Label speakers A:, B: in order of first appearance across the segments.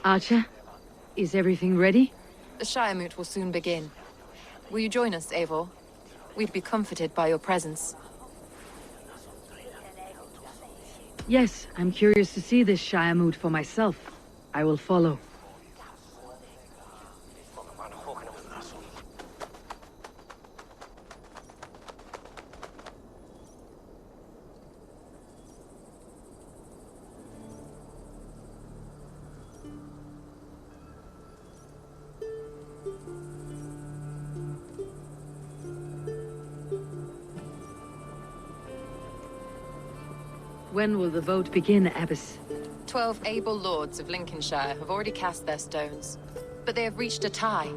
A: Archer, is everything ready?
B: The Shire Moot will soon begin. Will you join us, Eivor? We'd be comforted by your presence.
A: Yes, I'm curious to see this Shire Moot for myself. I will follow. When will the vote begin, Abbess?
B: 12 able lords of Lincolnshire have already cast their stones, but they have reached a tie.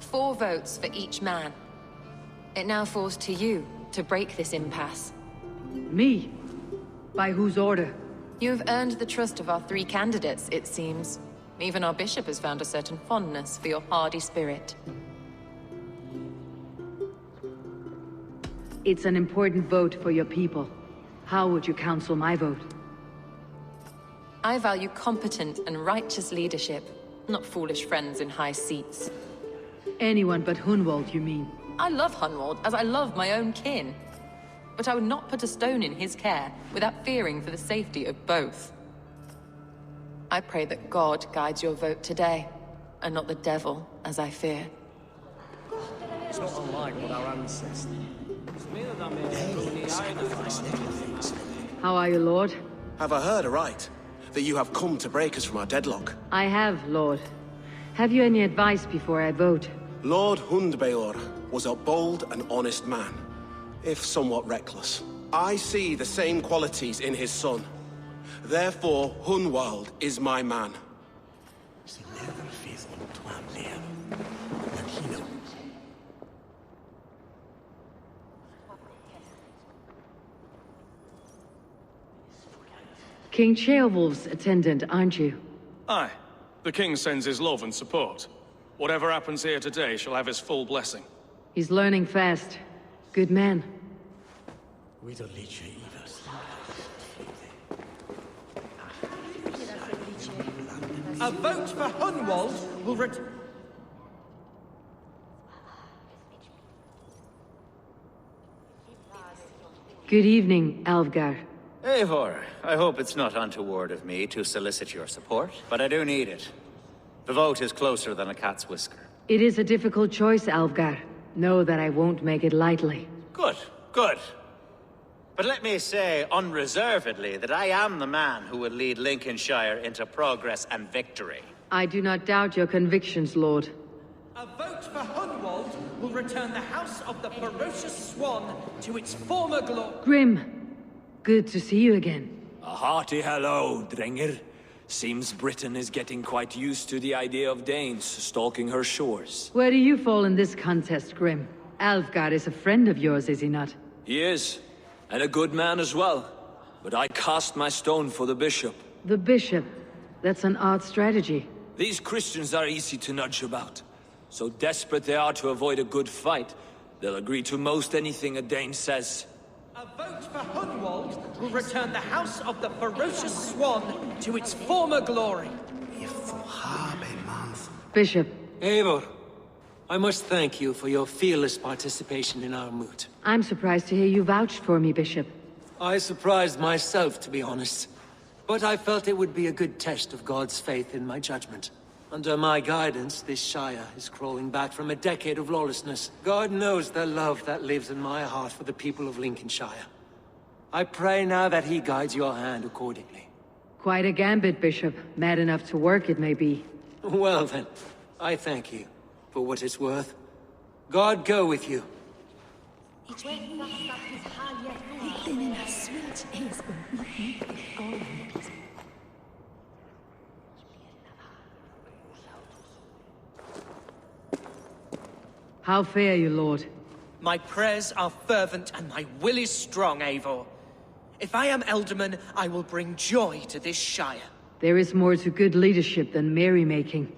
B: 4 votes for each man. It now falls to you to break this impasse.
A: Me? By whose order?
B: You have earned the trust of our 3 candidates, it seems. Even our bishop has found a certain fondness for your hardy spirit.
A: It's an important vote for your people. How would you counsel my vote?
B: I value competent and righteous leadership, not foolish friends in high seats.
A: Anyone but Hunwald, you mean?
B: I love Hunwald as I love my own kin. But I would not put a stone in his care without fearing for the safety of both. I pray that God guides your vote today, and not the devil, as I fear.
C: It's not unlike what our ancestors... They sacrifice little things.
A: How are you, Lord?
D: Have I heard aright? That you have come to break us from our deadlock?
A: I have, Lord. Have you any advice before I vote?
D: Lord Hundbeor was a bold and honest man, if somewhat reckless. I see the same qualities in his son. Therefore, Hunwald is my man.
A: King Ceolwulf's attendant, aren't you?
E: Aye. The king sends his love and support. Whatever happens here today shall have his full blessing.
A: He's learning fast. Good man.
C: A vote for Hunwald will
A: Good evening, Alvgar.
F: Eivor, I hope it's not untoward of me to solicit your support, but I do need it. The vote is closer than a cat's whisker.
A: It is a difficult choice, Alvgar. Know that I won't make it lightly.
F: Good, good. But let me say unreservedly that I am the man who will lead Lincolnshire into progress and victory.
A: I do not doubt your convictions, Lord.
C: A vote for Hunwald will return the House of the Ferocious Swan to its former glory.
A: Grim, good to see you again.
G: A hearty hello, Drenger. Seems Britain is getting quite used to the idea of Danes stalking her shores.
A: Where do you fall in this contest, Grim? Alvgar is a friend of yours, is he not?
G: He is, and a good man as well. But I cast my stone for the bishop.
A: The bishop? That's an odd strategy.
G: These Christians are easy to nudge about. So desperate they are to avoid a good fight, they'll agree to most anything a Dane says.
C: A vote for Hunwald will return the House of the Ferocious Swan to its former glory.
A: Bishop.
H: Eivor, I must thank you for your fearless participation in our moot.
A: I'm surprised to hear you vouched for me, Bishop.
H: I surprised myself, to be honest. But I felt it would be a good test of God's faith in my judgment. Under my guidance, this Shire is crawling back from a decade of lawlessness. God knows the love that lives in my heart for the people of Lincolnshire. I pray now that he guides your hand accordingly.
A: Quite a gambit, Bishop. Mad enough to work, it may be.
H: Well then, I thank you, for what it's worth. God go with you.
A: How fare you, Lord?
C: My prayers are fervent and my will is strong, Eivor. If I am Elderman, I will bring joy to this Shire.
A: There is more to good leadership than merrymaking.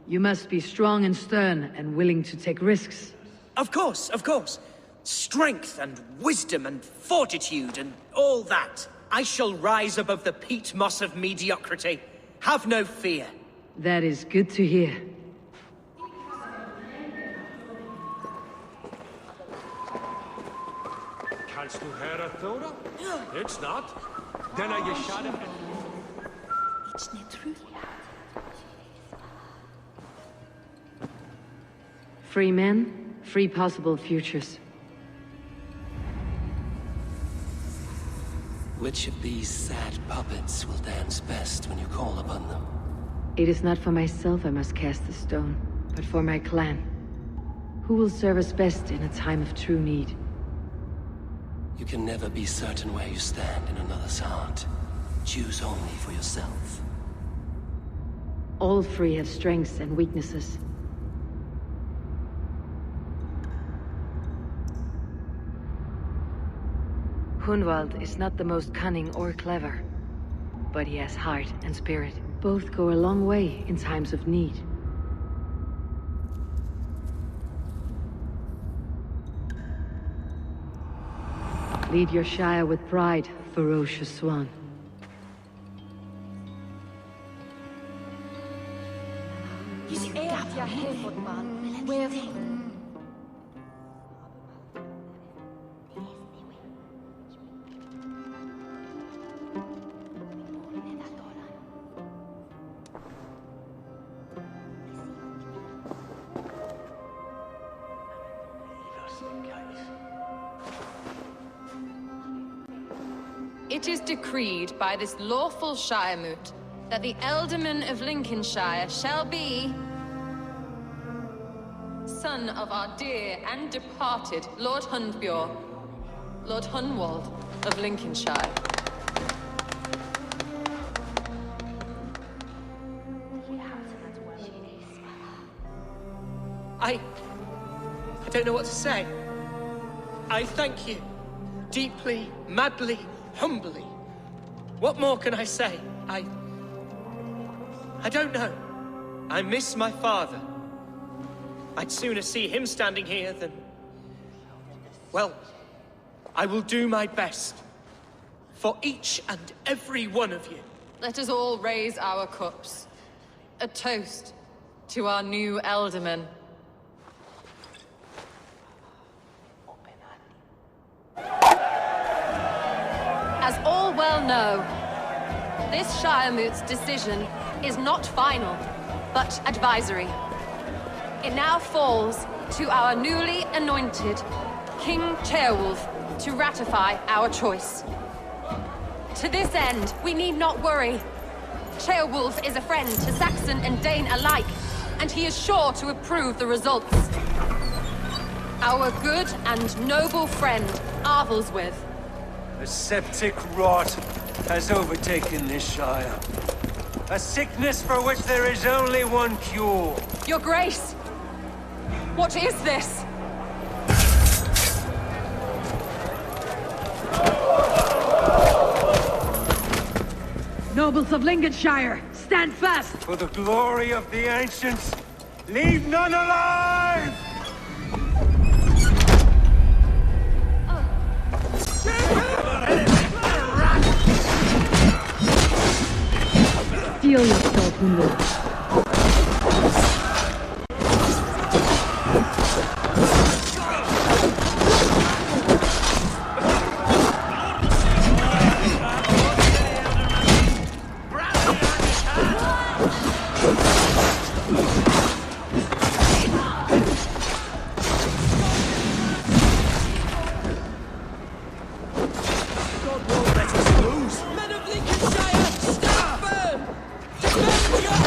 A: You must be strong and stern and willing to take risks.
C: Of course, of course. Strength and wisdom and fortitude and all that. I shall rise above the peat moss of mediocrity. Have no fear.
A: That is good to hear.
I: Kannst du höra Thora? It's not. Den är ju skadad.
J: It's not true.
A: Free men, free possible futures.
K: Which of these sad puppets will dance best when you call upon them?
A: It is not for myself I must cast the stone, but for my clan. Who will serve us best in a time of true need?
K: You can never be certain where you stand in another's heart. Choose only for yourself.
A: All three have strengths and weaknesses. Hunwald is not the most cunning or clever, but he has heart and spirit. Both go a long way in times of need. Lead your Shire with pride, ferocious swan.
B: It is decreed by this lawful Shiremoot that the Ealdorman of Lincolnshire shall be son of our dear and departed Lord Hundbjorn, Lord Hunwald of Lincolnshire.
C: I don't know what to say. I thank you. Deeply, madly, humbly. What more can I say? I don't know. I miss my father. I'd sooner see him standing here than... Well, I will do my best. For each and every one of you.
B: Let us all raise our cups. A toast to our new Ealdorman. As all well know, this Shiremoot's decision is not final, but advisory. It now falls to our newly anointed King Ceolwulf to ratify our choice. To this end, we need not worry. Ceolwulf is a friend to Saxon and Dane alike, and he is sure to approve the results. Our good and noble friend, Arvelswith.
L: A septic rot has overtaken this Shire. A sickness for which there is only one cure.
B: Your Grace! What is this?
A: Nobles of Lincolnshire, stand fast!
L: For the glory of the ancients, leave none alive!
A: Steel yourself, Hunwald.
C: Men of Lincolnshire, stand firm! Defend your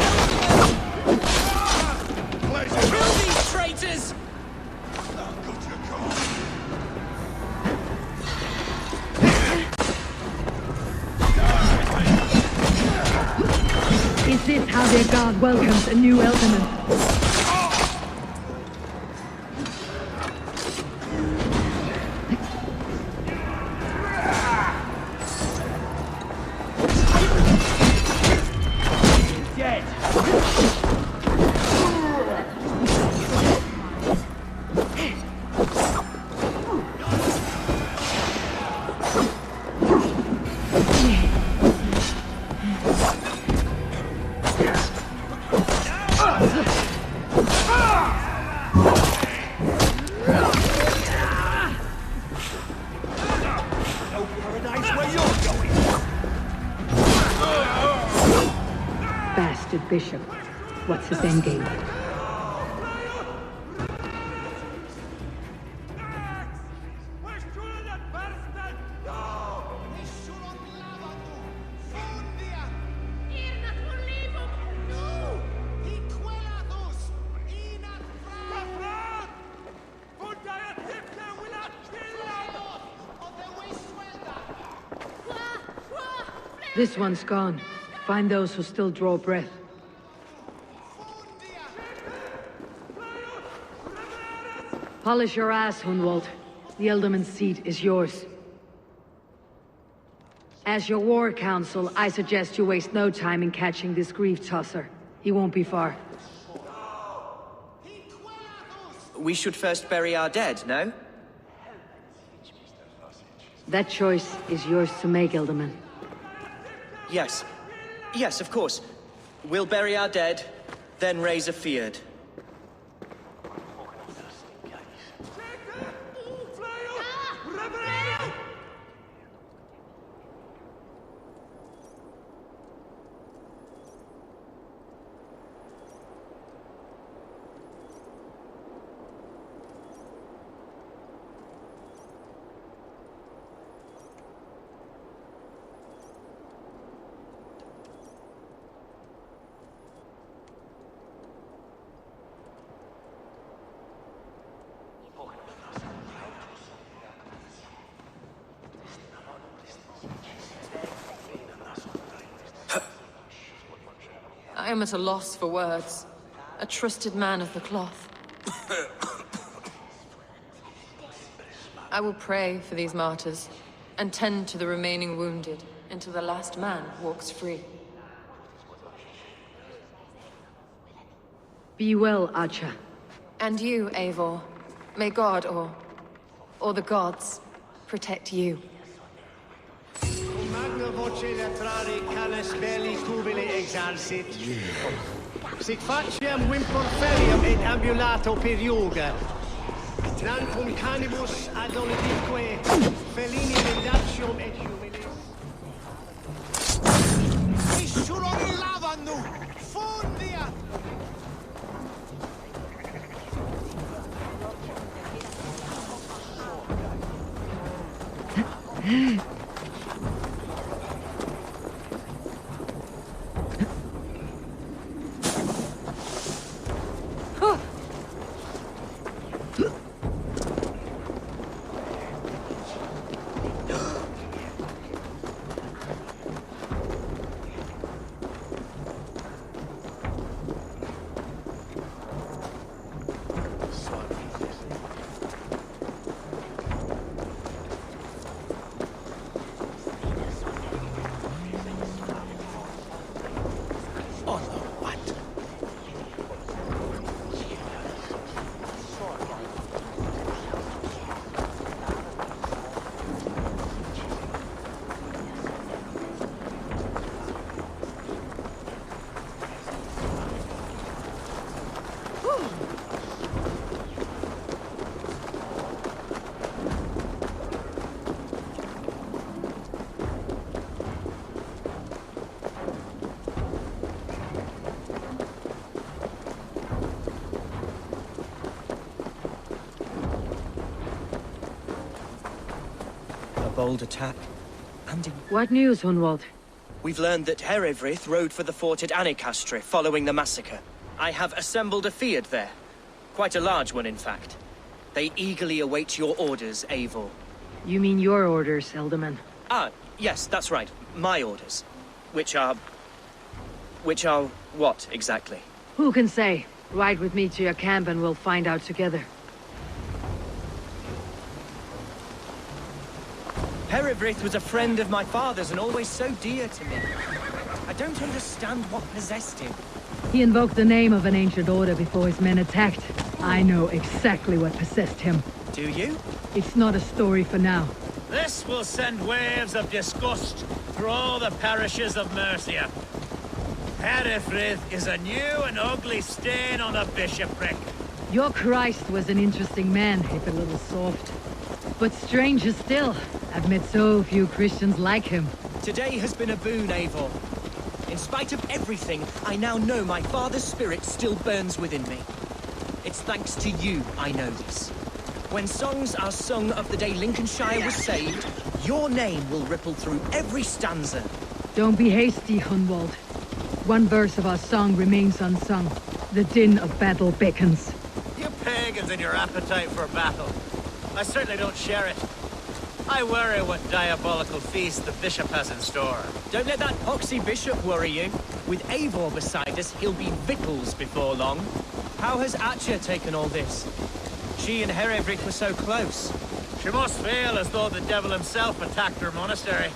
A: God welcomes a new Elderman. Bishop. What's his endgame? This one's gone. Find those who still draw breath. Polish your ass, Hunwald. The Ealdorman's seat is yours. As your war council, I suggest you waste no time in catching this grief tosser. He won't be far.
M: We should first bury our dead, no?
A: That choice is yours to make, Ealdorman.
M: Yes. Yes, of course. We'll bury our dead, then raise a feared.
B: I am at a loss for words. A trusted man of the cloth. I will pray for these martyrs, and tend to the remaining wounded, until the last man walks free.
A: Be well, Archer.
B: And you, Eivor. May God, or the gods, protect you.
N: Sic faciem wimporferium et ambulato per iuga. Trancum canibus adolidicque, felini mendacium et humilis. Issuron lavanu, fundia!
M: Bold attack. And
A: what news, Hunwald?
M: We've learned that Eivor rode for the fort at Anecastre following the massacre. I have assembled a feared there. Quite a large one, in fact. They eagerly await your orders, Eivor.
A: You mean your orders, Ealdorman?
M: Ah, yes, that's right. My orders. Which are... Which are what, exactly?
A: Who can say? Ride with me to your camp and we'll find out together.
M: Herivryth was a friend of my father's and always so dear to me. I don't understand what possessed him.
A: He invoked the name of an ancient order before his men attacked. I know exactly what possessed him.
M: Do you?
A: It's not a story for now.
F: This will send waves of disgust through all the parishes of Mercia. Herivryth is a new and ugly stain on the bishopric.
A: Your Christ was an interesting man, if a little soft. But stranger still, I've met so few Christians like him.
M: Today has been a boon, Eivor. In spite of everything, I now know my father's spirit still burns within me. It's thanks to you I know this. When songs are sung of the day Lincolnshire was saved, your name will ripple through every stanza.
A: Don't be hasty, Hunwald. One verse of our song remains unsung. The din of battle beckons.
F: You pagans and your appetite for battle. I certainly don't share it. I worry what diabolical feast the bishop has in store.
M: Don't let that poxy bishop worry you. With Eivor beside us, he'll be victuals before long. How has Atcha taken all this? She and Herivryth were so close.
F: She must feel as though the devil himself attacked her monastery.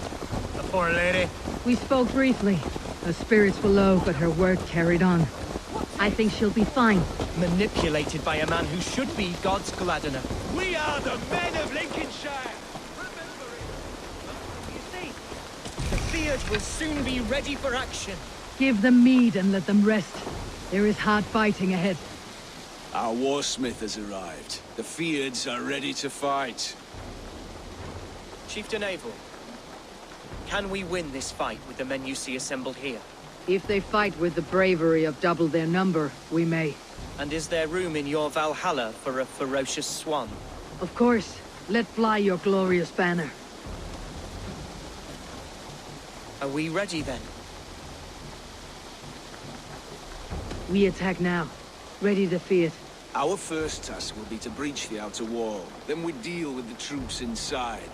F: The poor lady.
A: We spoke briefly. Her spirits were low, but her word carried on. I think she'll be fine.
M: Manipulated by a man who should be God's Gladdener.
N: We are the men of Lincolnshire!
M: The Fiat will soon be ready for action.
A: Give them mead and let them rest. There is hard fighting ahead.
G: Our warsmith has arrived. The Fiads are ready to fight.
M: Chieftain Eivor, can we win this fight with the men you see assembled here?
A: If they fight with the bravery of double their number, we may.
M: And is there room in your Valhalla for a ferocious swan?
A: Of course. Let fly your glorious banner.
M: Are we ready then?
A: We attack now. Ready to fight.
G: Our first task will be to breach the outer wall. Then we deal with the troops inside.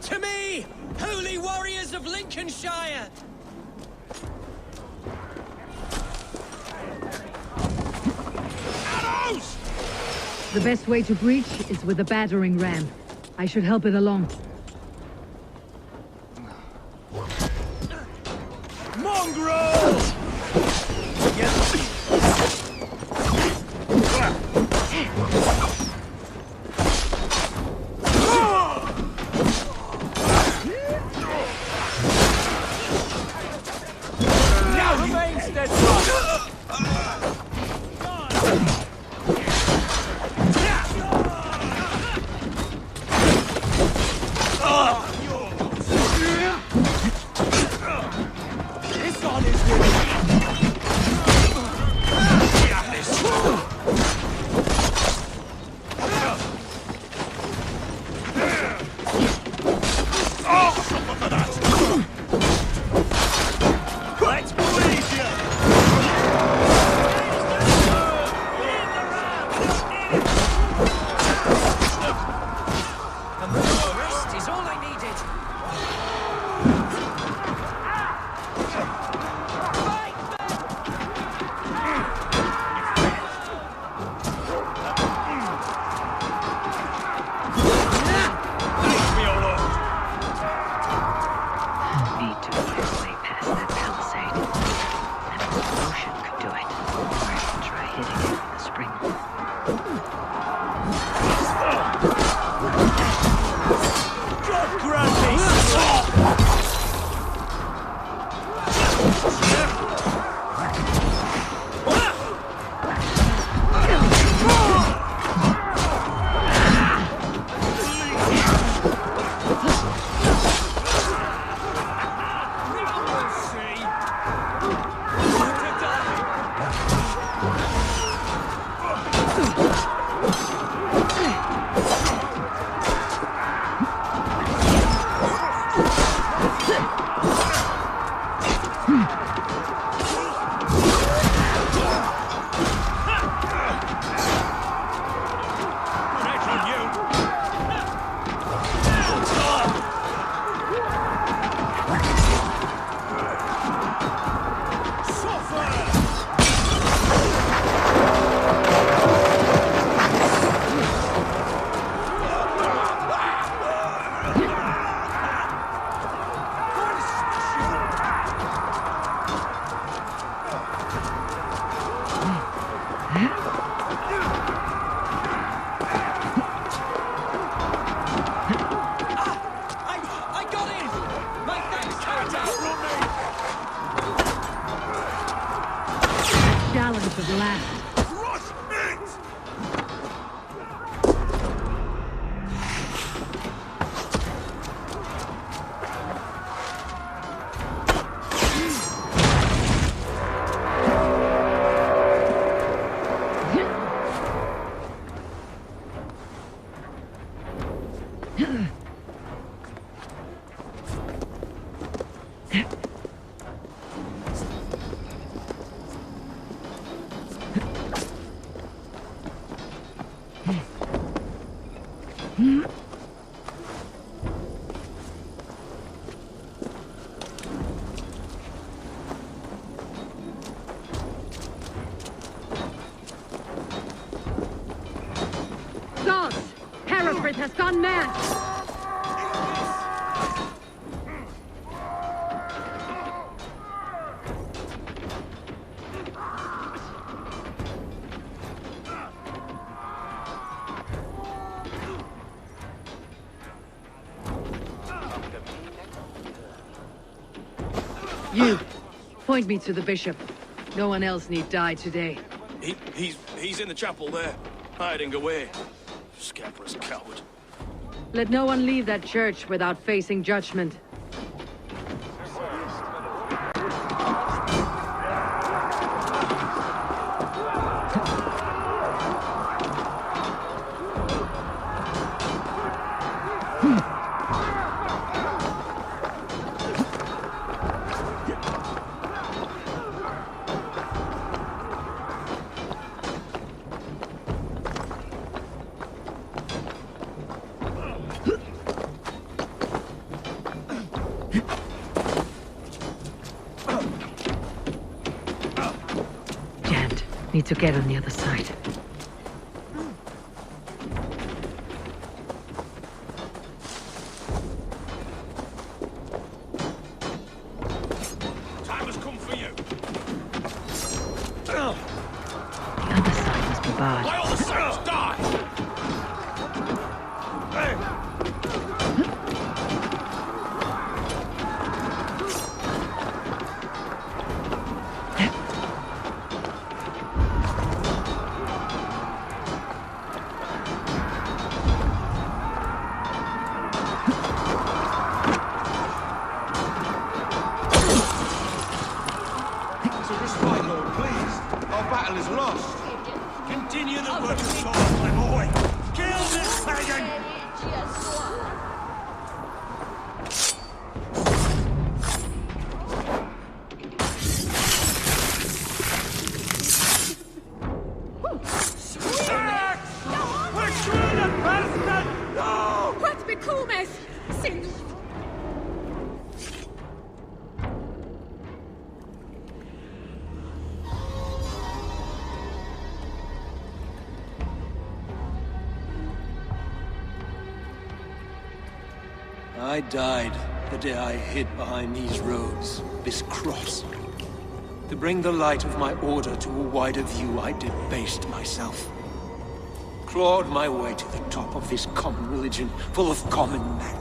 M: To me, holy warriors of Lincolnshire!
N: Arrows!
A: The best way to breach is with a battering ram. I should help it along.
N: Mongrels!
M: Remain steadfast!
N: Grab me!
A: last. Has gone mad! You, point me to the bishop. No one else need die today.
E: He's in the chapel there, hiding away. Scabrous coward.
A: Let no one leave that church without facing judgment. Need to get on the other side.
E: Time has come for you.
A: The other side must be barred.
E: By all the saints, die!
H: I died the day I hid behind these roads, this cross. To bring the light of my order to a wider view, I debased myself. Clawed my way to the top of this common religion, full of common men.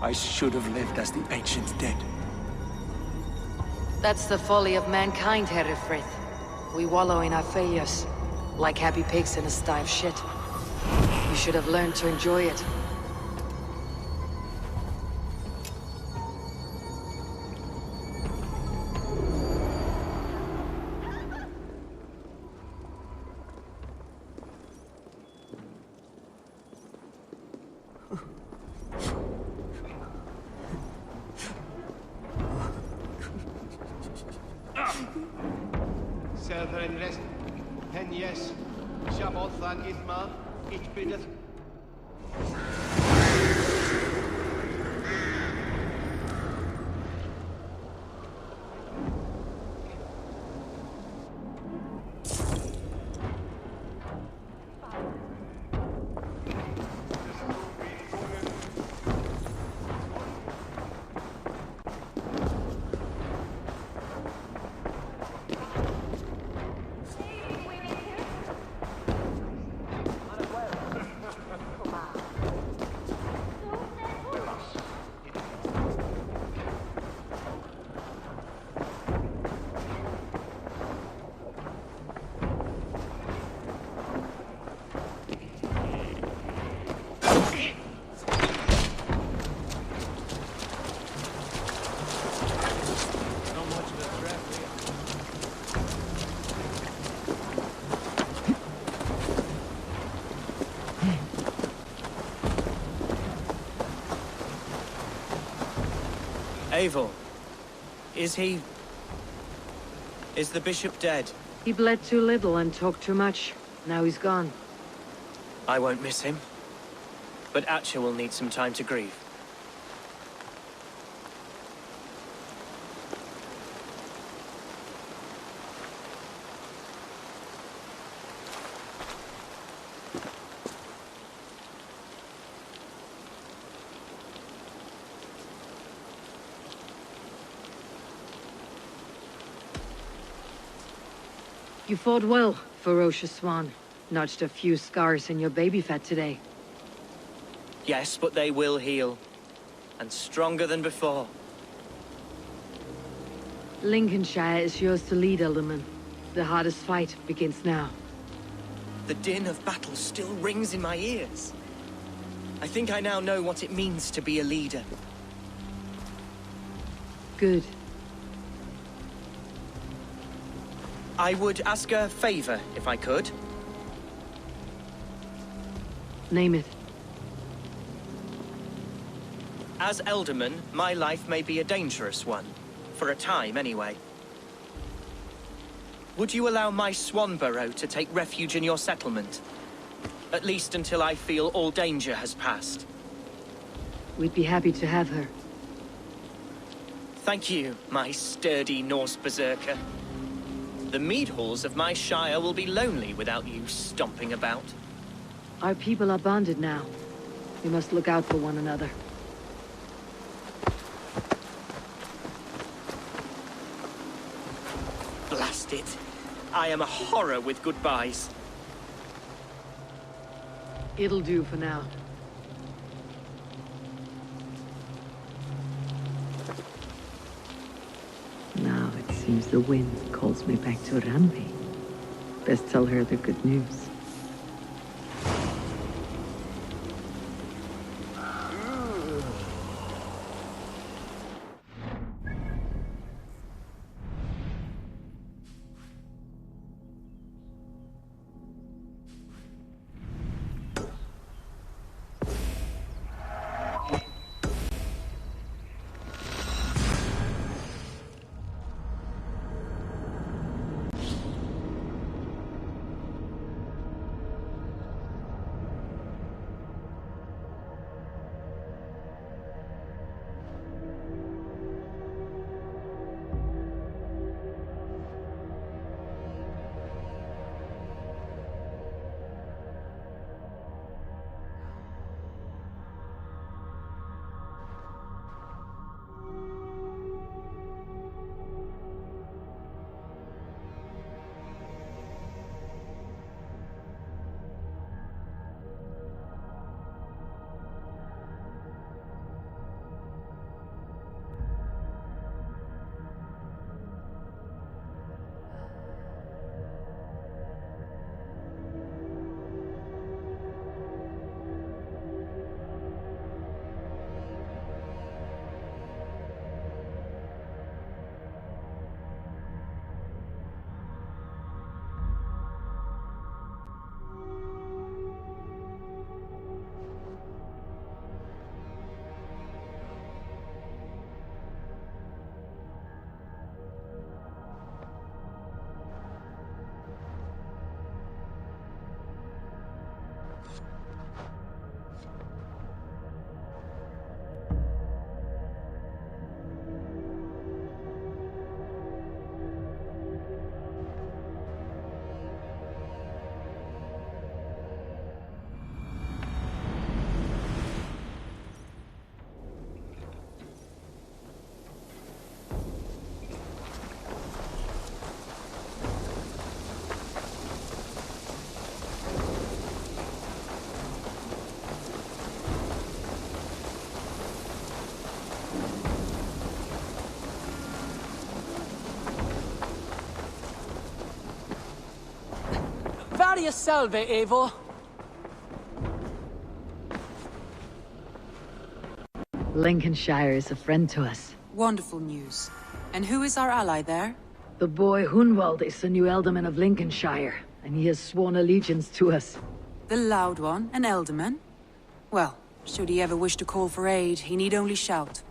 H: I should have lived as the ancient dead.
A: That's the folly of mankind, Herefrith. We wallow in our failures, like happy pigs in a sty of shit. You should have learned to enjoy it.
O: Selverin rest, Penyes, Shabothan Ithma, ich biddeth.
M: Eivor, is he... is the bishop dead?
A: He bled too little and talked too much. Now he's gone.
M: I won't miss him. But Atcha will need some time to grieve.
A: You fought well, ferocious swan. Notched a few scars in your baby fat today.
M: Yes, but they will heal. And stronger than before.
A: Lincolnshire is yours to lead, Alderman. The hardest fight begins now.
M: The din of battle still rings in my ears. I think I now know what it means to be a leader.
A: Good.
M: I would ask a favor, if I could.
A: Name it.
M: As Elderman, my life may be a dangerous one. For a time, anyway. Would you allow my swan burrow to take refuge in your settlement? At least until I feel all danger has passed.
A: We'd be happy to have her.
M: Thank you, my sturdy Norse berserker. The mead halls of my shire will be lonely without you stomping about.
A: Our people are bonded now. We must look out for one another.
M: Blast it. I am a horror with goodbyes.
A: It'll do for now. Now it seems the wind calls me back to Rambi. Best tell her the good news.
P: Varia salve, Eivor.
A: Lincolnshire is a friend to us.
Q: Wonderful news. And who is our ally there?
A: The boy Hunwald is the new Alderman of Lincolnshire, and he has sworn allegiance to us.
Q: The loud one, an Alderman? Well, should he ever wish to call for aid, he need only shout.